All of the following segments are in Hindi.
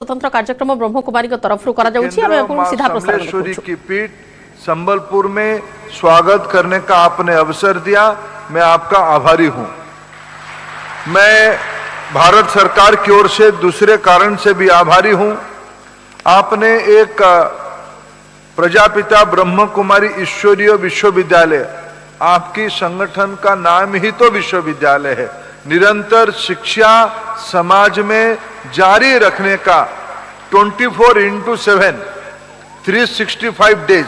स्वतंत्र कार्यक्रम ब्रह्मकुमारी तरफ सीधा प्रसारण की पीठ संबलपुर में स्वागत करने का आपने अवसर दिया, मैं आपका आभारी हूं। मैं भारत सरकार की ओर से दूसरे कारण से भी आभारी हूं। आपने एक प्रजापिता ब्रह्मकुमारी ईश्वरीय विश्वविद्यालय, आपकी संगठन का नाम ही तो विश्वविद्यालय है, निरंतर शिक्षा समाज में जारी रखने का 24/7 365 डेज,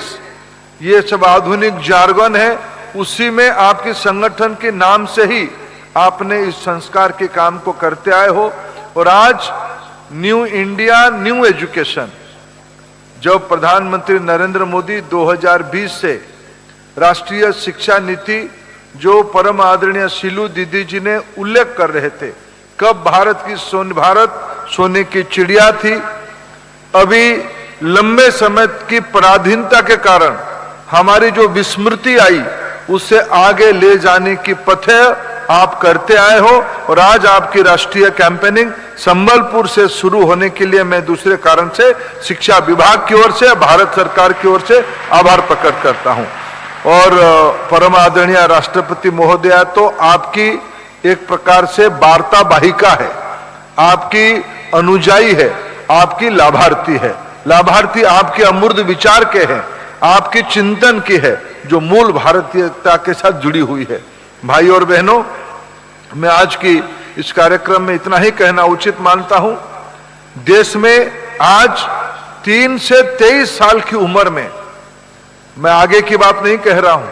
ये सब आधुनिक जार्गन है। उसी में आपके संगठन के नाम से ही आपने इस संस्कार के काम को करते आए हो। और आज न्यू इंडिया न्यू एजुकेशन, जब प्रधानमंत्री नरेंद्र मोदी 2020 से राष्ट्रीय शिक्षा नीति, जो परम आदरणीय शीलू दीदी जी ने उल्लेख कर रहे थे, कब भारत सोने की चिड़िया थी, अभी लंबे समय की पराधीनता के कारण हमारी जो विस्मृति आई, उसे आगे ले जाने की पथ्य आप करते आए हो। और आज आपकी राष्ट्रीय कैंपेनिंग संबलपुर से शुरू होने के लिए मैं दूसरे कारण से शिक्षा विभाग की ओर से, भारत सरकार की ओर से आभार प्रकट करता हूं। और परम आदरणीय राष्ट्रपति महोदया तो आपकी एक प्रकार से वार्ता वाहिका है, आपकी अनुजाई है, आपकी लाभार्थी है। लाभार्थी आपके अमूर्त विचार के हैं, आपके चिंतन की है, जो मूल भारतीयता के साथ जुड़ी हुई है। भाई और बहनों, मैं आज की इस कार्यक्रम में इतना ही कहना उचित मानता हूं। देश में आज 3 से 23 साल की उम्र में, मैं आगे की बात नहीं कह रहा हूं,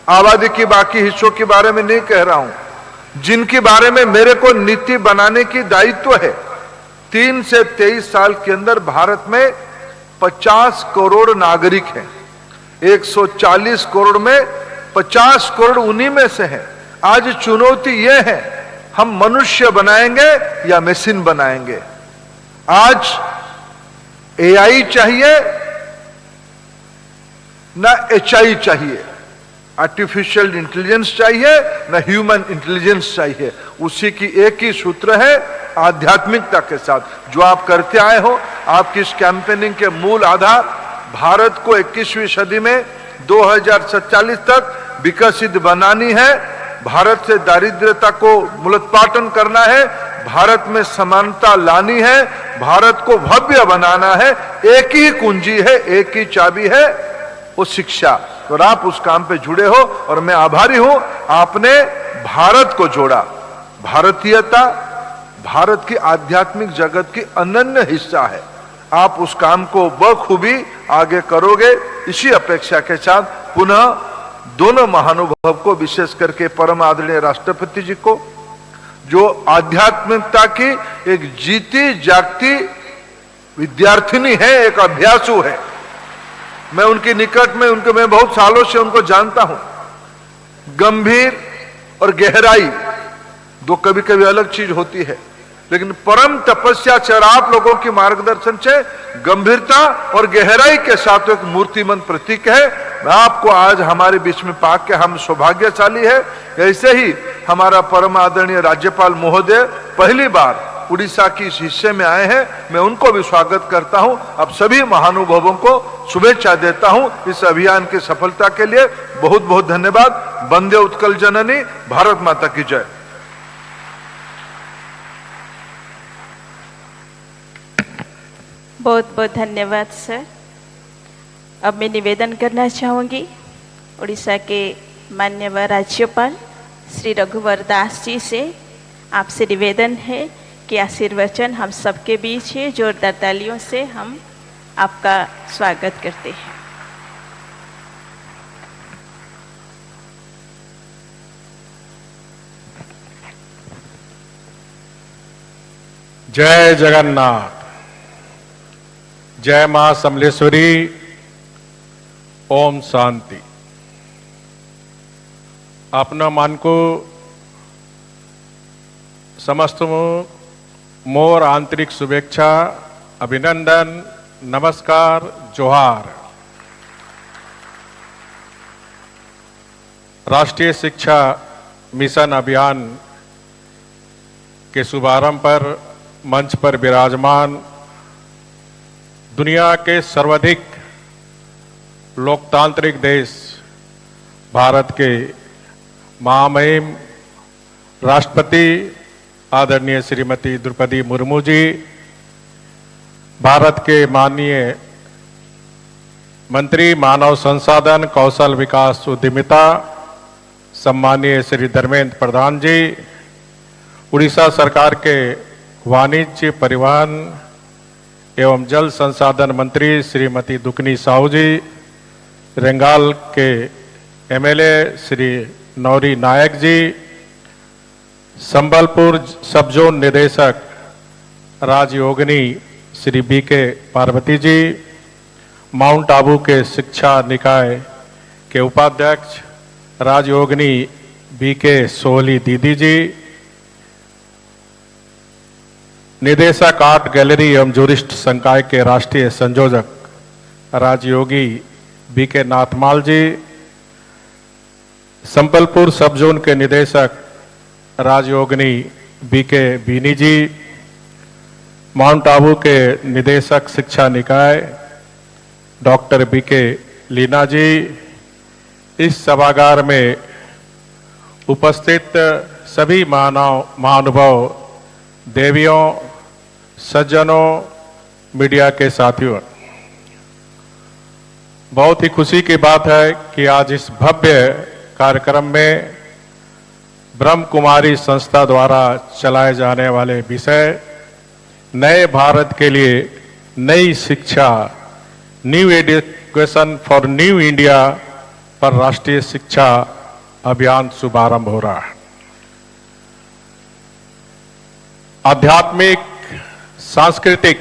आबादी की बाकी हिस्सों के बारे में नहीं कह रहा हूं, जिनके बारे में मेरे को नीति बनाने की दायित्व है, 3 से 23 साल के अंदर भारत में 50 करोड़ नागरिक हैं। 140 करोड़ में 50 करोड़ उन्हीं में से हैं। आज चुनौती यह है, हम मनुष्य बनाएंगे या मशीन बनाएंगे। आज एआई चाहिए ना एचआई चाहिए, आर्टिफिशियल इंटेलिजेंस चाहिए ना ह्यूमन इंटेलिजेंस चाहिए। उसी की एक ही सूत्र है, आध्यात्मिकता के साथ जो आप करते आए हो। आपकी इस कैंपेनिंग के मूल आधार, भारत को 21वीं सदी में 2047 तक विकसित बनानी है, भारत से दारिद्र्यता को मूलोत्पाटन करना है, भारत में समानता लानी है, भारत को भव्य बनाना है। एक ही कुंजी है, एक ही चाबी है, वो शिक्षा। और आप उस काम पे जुड़े हो और मैं आभारी हूं, आपने भारत को जोड़ा। भारतीयता भारत की आध्यात्मिक जगत की अनन्य हिस्सा है। आप उस काम को बखूबी आगे करोगे। इसी अपेक्षा के साथ पुनः दोनों महानुभाव को, विशेष करके परम आदरणीय राष्ट्रपति जी को, जो आध्यात्मिकता की एक जीती जागती विद्यार्थिनी है, एक अभ्यासु है। मैं उनके निकट में, मैं बहुत सालों से उनको जानता हूं। गंभीर और गहराई दो कभी कभी अलग चीज होती है, लेकिन परम तपस्या से और आप लोगों के मार्गदर्शन से गंभीरता और गहराई के साथ एक मूर्तिमंत प्रतीक है। मैं आपको आज हमारे बीच में पाक के हम सौभाग्यशाली है। ऐसे ही हमारा परम आदरणीय राज्यपाल महोदय पहली बार उड़ीसा की इस हिस्से में आए हैं, मैं उनको भी स्वागत करता हूं। अब सभी महानुभावों को शुभेच्छा देता हूं इस अभियान की सफलता के लिए। बहुत बहुत धन्यवाद। वंदे उत्कल जननी, भारत माता की जय। बहुत बहुत धन्यवाद सर। अब मैं निवेदन करना चाहूँगी उड़ीसा के माननीय राज्यपाल श्री रघुवर दास जी से। आपसे निवेदन है कि आशीर्वचन हम सबके बीच है, जोरदार तालियों से हम आपका स्वागत करते हैं। जय जगन्नाथ, जय मां समलेश्वरी, ओम शांति। अपना मन को समस्त मोर आंतरिक शुभेच्छा, अभिनंदन, नमस्कार, जोहार। राष्ट्रीय शिक्षा मिशन अभियान के शुभारंभ पर मंच पर विराजमान दुनिया के सर्वाधिक लोकतांत्रिक देश भारत के महामहिम राष्ट्रपति आदरणीय श्रीमती द्रौपदी मुर्मू जी, भारत के माननीय मंत्री मानव संसाधन कौशल विकास उद्यमिता सम्मानीय श्री धर्मेंद्र प्रधान जी, उड़ीसा सरकार के वाणिज्य परिवहन एवं जल संसाधन मंत्री श्रीमती दुकनी साहू जी, रेंगाल के एमएलए श्री नौरी नायक जी, संबलपुर सब जोन निदेशक राजयोगिनी श्री बीके पार्वती जी, माउंट आबू के शिक्षा निकाय के उपाध्यक्ष राजयोगिनी बीके सोहली दीदी जी, निदेशक आर्ट गैलरी एवं जूरिस्ट संकाय के राष्ट्रीय संयोजक राजयोगी बीके नाथमाल जी, संबलपुर सब जोन के निदेशक राजयोगिनी बीके बीनी जी, माउंट आबू के निदेशक शिक्षा निकाय डॉक्टर बीके लीना जी, इस सभागार में उपस्थित सभी महानुभाव, देवियों, सज्जनों, मीडिया के साथियों, बहुत ही खुशी की बात है कि आज इस भव्य कार्यक्रम में ब्रह्म कुमारी संस्था द्वारा चलाए जाने वाले विषय नए भारत के लिए नई शिक्षा, new education for new India पर राष्ट्रीय शिक्षा अभियान शुभारंभ हो रहा है। आध्यात्मिक, सांस्कृतिक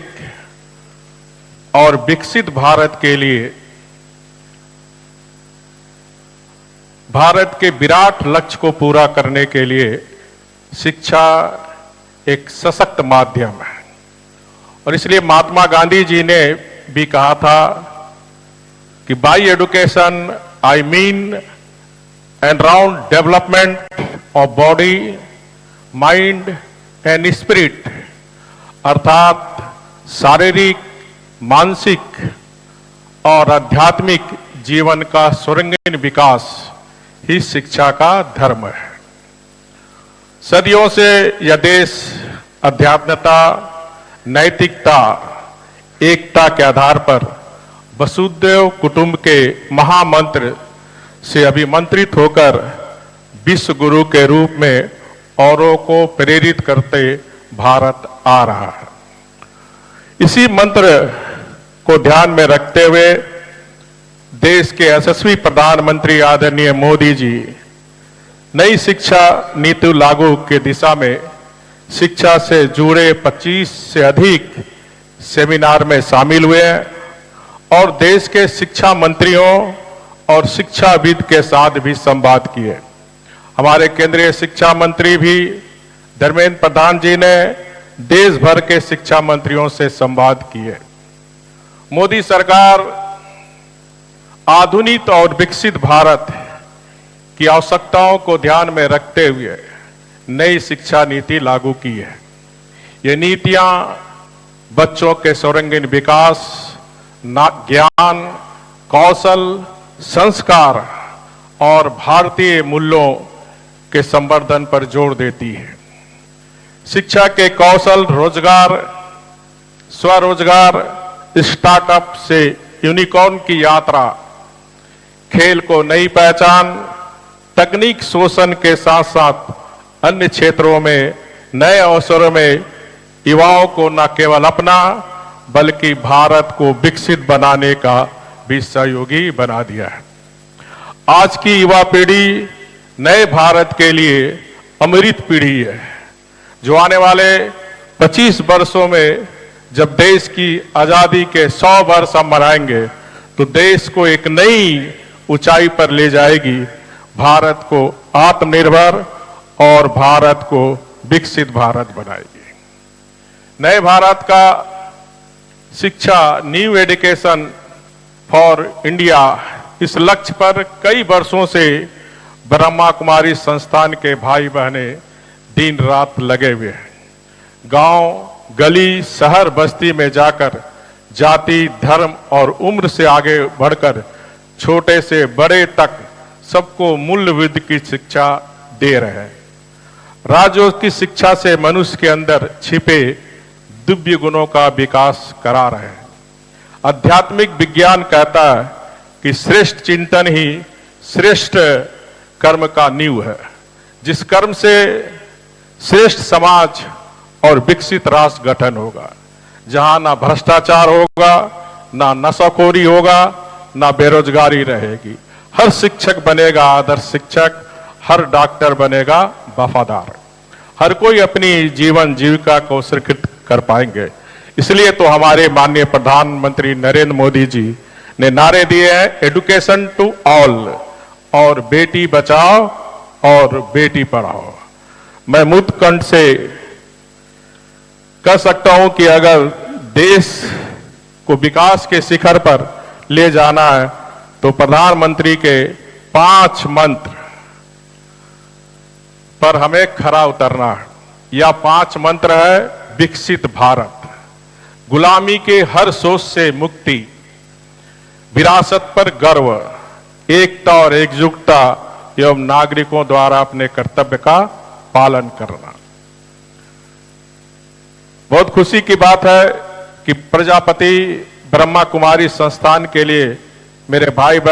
और विकसित भारत के लिए भारत के विराट लक्ष्य को पूरा करने के लिए शिक्षा एक सशक्त माध्यम है और इसलिए महात्मा गांधी जी ने भी कहा था कि bye education I mean and round development of body, mind and spirit, अर्थात शारीरिक, मानसिक और आध्यात्मिक जीवन का सर्वांगीण विकास ही शिक्षा का धर्म है। सदियों से यह देश अध्यात्मता, नैतिकता, एकता के आधार पर वसुधैव कुटुंब के महामंत्र से अभिमंत्रित होकर विश्व गुरु के रूप में औरों को प्रेरित करते भारत आ रहा है। इसी मंत्र को ध्यान में रखते हुए देश के यशस्वी प्रधानमंत्री आदरणीय मोदी जी नई शिक्षा नीति लागू की दिशा में शिक्षा से जुड़े 25 से अधिक सेमिनार में शामिल हुए और देश के शिक्षा मंत्रियों और शिक्षाविद के साथ भी संवाद किए। हमारे केंद्रीय शिक्षा मंत्री भी धर्मेंद्र प्रधान जी ने देश भर के शिक्षा मंत्रियों से संवाद किए। मोदी सरकार आधुनिक और विकसित भारत की आवश्यकताओं को ध्यान में रखते हुए नई शिक्षा नीति लागू की है। ये नीतियां बच्चों के सर्वांगीण विकास, ज्ञान, कौशल, संस्कार और भारतीय मूल्यों के संवर्धन पर जोर देती है। शिक्षा के कौशल, रोजगार, स्वरोजगार, स्टार्टअप से यूनिकॉर्न की यात्रा, खेल को नई पहचान, तकनीक शोषण के साथ साथ अन्य क्षेत्रों में नए अवसरों में युवाओं को न केवल अपना बल्कि भारत को विकसित बनाने का भी सहयोगी बना दिया है। आज की युवा पीढ़ी नए भारत के लिए अमृत पीढ़ी है, जो आने वाले 25 वर्षों में जब देश की आजादी के 100 वर्ष हम मनाएंगे तो देश को एक नई ऊंचाई पर ले जाएगी, भारत को आत्मनिर्भर और भारत को विकसित भारत बनाएगी। नए भारत का शिक्षा, न्यू एजुकेशन फॉर इंडिया, इस लक्ष्य पर कई वर्षों से ब्रह्मा कुमारी संस्थान के भाई बहने दिन रात लगे हुए हैं। गांव, गली, शहर, बस्ती में जाकर जाति, धर्म और उम्र से आगे बढ़कर छोटे से बड़े तक सबको मूल्यविद की शिक्षा दे रहे हैं। राजयोग की शिक्षा से मनुष्य के अंदर छिपे दिव्य गुणों का विकास करा रहे हैं। आध्यात्मिक विज्ञान कहता है कि श्रेष्ठ चिंतन ही श्रेष्ठ कर्म का नींव है, जिस कर्म से श्रेष्ठ समाज और विकसित राष्ट्र गठन होगा, जहां ना भ्रष्टाचार होगा, ना नशाखोरी होगा, ना बेरोजगारी रहेगी। हर शिक्षक बनेगा आदर्श शिक्षक, हर डॉक्टर बनेगा वफादार, हर कोई अपनी जीवन जीविका को सुरक्षित कर पाएंगे। इसलिए तो हमारे माननीय प्रधानमंत्री नरेंद्र मोदी जी ने नारे दिए हैं, एजुकेशन टू ऑल, और बेटी बचाओ और बेटी पढ़ाओ। मैं मुक्त कंठ से कह सकता हूं कि अगर देश को विकास के शिखर पर ले जाना है तो प्रधानमंत्री के 5 मंत्र पर हमें खरा उतरना है। यह 5 मंत्र है: विकसित भारत, गुलामी के हर सोच से मुक्ति, विरासत पर गर्व, एकता और एकजुटता एवं नागरिकों द्वारा अपने कर्तव्य का पालन करना। बहुत खुशी की बात है कि प्रजापति ब्रह्मा कुमारी संस्थान के लिए मेरे भाई बहन